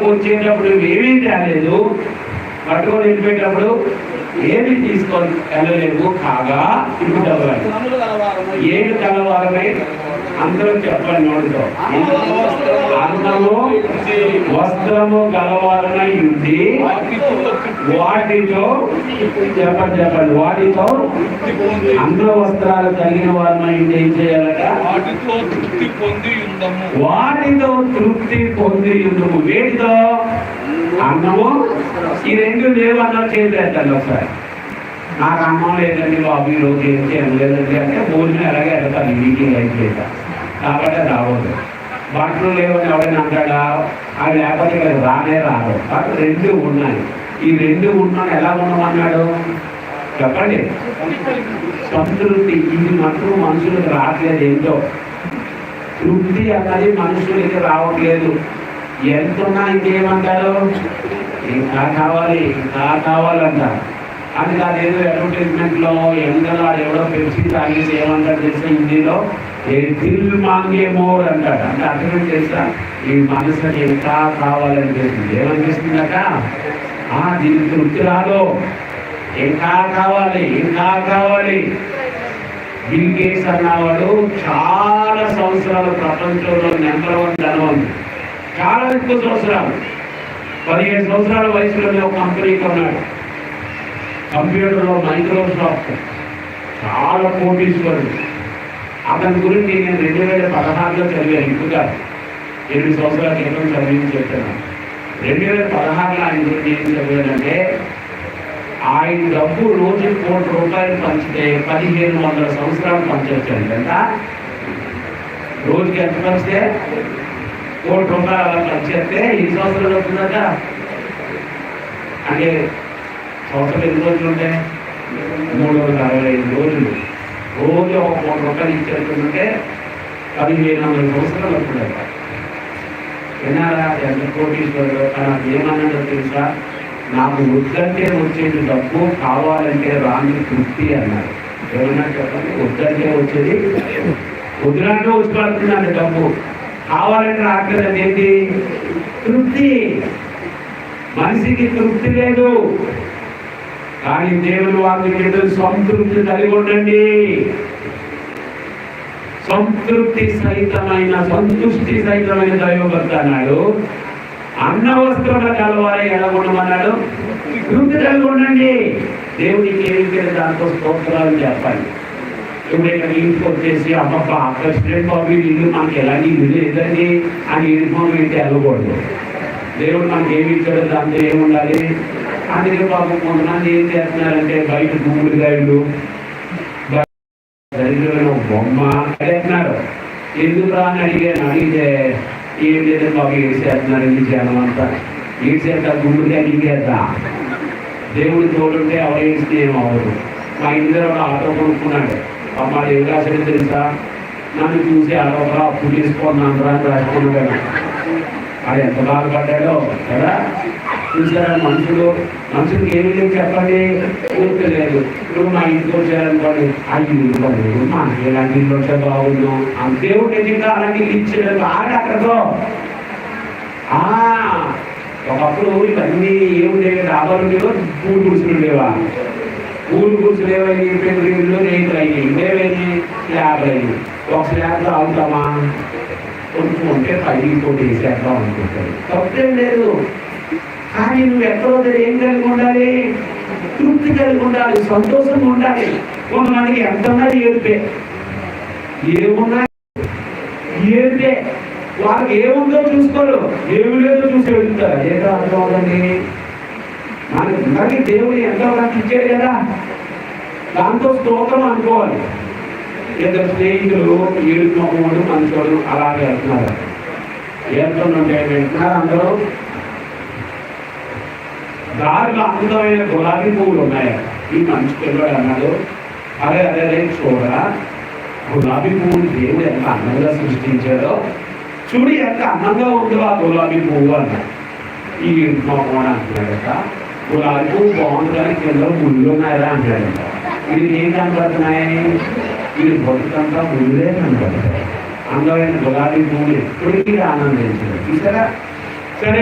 వచ్చేటప్పుడు ఏమీ తేలేదు, పట్టుకొని వెళ్ళిపోయేటప్పుడు ఏమి తీసుకొని వెళ్ళలేవు. కాగా ఇప్పుడు ఏడు కలవారమే అందరూ చెప్పండి నోటితో. అన్నము వస్త్రము గలవారనై ఉండి వాటితో చెప్పండి వాటితో అన్న వస్త్రాలు కలిగిన వారినై ఉండి ఏం చేయాలట? వాటితో తృప్తి పొంది ఉందము. వేటితో? అన్నము. ఈ రెండు లేవు అన్నం చేయలేదండి. ఒకసారి నాకు అన్నం లేదండి బాబు ఈ రోజు ఏం చేయలేదండి అంటే భోజనం ఎలాగే వెళ్తాను మీటింగ్ అయిపోతా కాబట్టి రావద్దు. బట్టలు లేవని ఎవరైనా అంటాడా? అది లేకపోతే ఇక్కడ రానే రాదు. కాబట్టి రెండు ఉన్నాయి. ఈ రెండు ఉన్నా ఎలా ఉండమన్నాడు చెప్పండి? సంతృప్తి. ఇది మటుకు మనుషులకు రావట్లేదు. ఏంటో తృప్తి అన్నది మనుషులకి రావట్లేదు. ఎంతున్నా ఇంకేమంటారు? ఇంకా కావాలంటారు. అది కాదేదో అడ్వర్టైజ్మెంట్ లో ఎంతలో ఎవడో పెంచి తాగేసి ఏమంటారు తెలుసా? హిందీలో దిల్ మాంగే మోర్ అంటాడు. అంటే అర్థం చేస్తా ఈ మనసుకి ఇంకా కావాలనిపిస్తుంది. ఏమనిపిస్తుందట? దీనికి తృప్తి రాదు, ఇంకా కావాలి. బిల్ గేట్స్ అన్నవాడు చాలా సంవత్సరాలు ప్రపంచంలో నెంబర్ 1 ధనవంతుడు. చాలా ఎక్కువ సంవత్సరాలు, 17 సంవత్సరాల వయసులోనే ఒక కంపెనీ కొన్నాడు. కంప్యూటర్లో మైక్రోసాఫ్ట్. చాలా కోటీశ్వరుడు. అతని గురించి నేను 2016లో చదివాను. ఇంకా 8 సంవత్సరాల క్రితం చదివి చెప్తున్నాను. 2016లో ఆయన గురించి ఏం చదివానంటే ఆయన డబ్బు రోజు ₹1 పంచితే 1500 సంవత్సరాలు పంచొచ్చండి. ఎంత రోజుకి ఎంత పంచితే ₹1 అలా పంచేస్తే ఎన్ని సంవత్సరాలు అవుతుందట? అంటే సంవత్సరం ఎన్ని రోజులు ఉంటాయి? 365 రోజులు. రోజు ఒక ₹1 ఇచ్చేస్తుంటే 1500 సంవత్సరాలు అవుతుందట. విన్నారా? ఎంత కోటీశ్వరుడు. నాకు ఏమన్నాడో తెలుసా? నాకు వద్దంటే వచ్చేది డబ్బు, కావాలంటే రాని తృప్తి అన్నాడు. ఏమన్నా చెప్పండి? వద్దంటే వచ్చేది వద్దులంటే వచ్చి పడుతున్నాడు డబ్బు, కావాలంటే రావట్లేదు. ఏంటి? తృప్తి. మనిషికి తృప్తి లేదు. కానీ దేవుని వాక్యం సంతృప్తి కలిగి ఉండండి. సంతృప్తి సహితమైన సంతుష్టి సహితమైన దైవభక్తి అన్నాడు. అన్న వస్త్రముల కలవారే ఎలా ఉండమన్నాడు? తృప్తి కలిగి ఉండండి. దేవునికి ఏమి దాంతో స్తోత్రాలు చెప్పాలి. ఎప్పుడైనా ఇంటికి వచ్చేసి అబ్బబ్బా ప్రెసిడెంట్ బాబు ఇల్లు మనకి ఎలాంటి ఇల్లు లేదండి అని యూనిఫామ్ ఏంటి వెళ్ళకూడదు. దేవుడు మనకి ఏమి ఇచ్చాడో దాంతో ఏముండాలి? అందుకే బాబు కొంతమంది ఏం చేస్తున్నారంటే బయట గుమ్మడికాయలు దరిద్రమైన బొమ్మ అడిగినారు. ఎందుకు అని అడిగితే ఏం లేదు బాబు ఏడ్చేస్తున్నారు. ఎందుకు జనం అంతా ఏడ్చేస్తా గుమ్మడికాయ ఇంకేద్దా. దేవుడు తోడుంటే ఎవరు ఏడిస్తే ఏమవ్వదు. మా ఇంటి దగ్గర ఒక ఆటో కొనుక్కున్నాడు. అమ్మ ఏం రాశాడు తెలుసా? నన్ను చూసి ఆటోకరా అప్పు తీసుకున్నాను రా అని రాసుకున్నాడు. అది ఎంత బాధపడ్డాడో కదా. చూసారా? మనుషులకి ఏమి లేదు చెప్పండి, పూర్తి లేదు. ఇప్పుడు మా ఇంటికి వచ్చారనుకోండి, ఆ ఇల్లు పడలేదు, మనకి ఎలాంటి ఇల్లు వచ్చే బాగుండు అని దేవుడు నిజంగా అలాంటి ఇల్లు ఇచ్చాడు. ఆడి అక్కడతో ఒకప్పుడు ఇవన్నీ ఏముండేవి? డాబాలు ఉండేవో, పూలు గుడిసెలు ఉండేవా? పూలు గుడిసెలు ఏవైనా పెళ్ళిళ్ళు రేకులు అయ్యి ఇంకేమైంది? స్లాబ్లు అయ్యి. ఒక స్లాబ్లో ఆగుతామా? కొంచెం ఉంటే పైకి పోటీ వేసేద్దాం అనుకుంటారు. తప్పేం లేదు. కానీ నువ్వు ఎక్కడో ఏం కలిగి ఉండాలి? తృప్తి కలిగి ఉండాలి, సంతోషంగా ఉండాలి. కొంతమందికి ఎంతన్నా ఏడిపే, ఏడిపే వాళ్ళకి ఏముందో చూసుకోరు, ఏమి లేదో చూసి వెళ్తారు. ఏదో అర్థం అవుతుంది. మనకి దేవుడు ఎంతో నాకు ఇచ్చాడు కదా, దాంతో స్తోత్రం అనుకోవాలి. ఏదో స్నేహితులు ఏడుకోకూడదు మనుషులు అలాగే వెళ్తున్నారు. వెళ్తుంటే వెళ్తున్నారు అందరూ. దారిలో అందమైన గులాబీ పువ్వులు ఉన్నాయి. ఈ మంచి పిల్లడు అన్నాడు, అదే చూడరా గులాబీ పువ్వులు దేవుడు ఎంత అందంగా సృష్టించాడో చూడు, ఎంత అందంగా ఉందో ఆ గులాబీ పువ్వు అన్నాడు. ఈ ఇంట్లో అంటున్నాడట, గులాబీ పువ్వు బాగుంది కానీ కింద ముళ్ళు ఉన్నాయరా అంటాడట. ఇది ఏం కనపడుతున్నాయి? ఇది బతుకంతా ముళ్ళే కనపడతాయి. అందమైన గులాబీ పువ్వులు ఎప్పటికీ ఆనందించారు. చూసారా? సరే.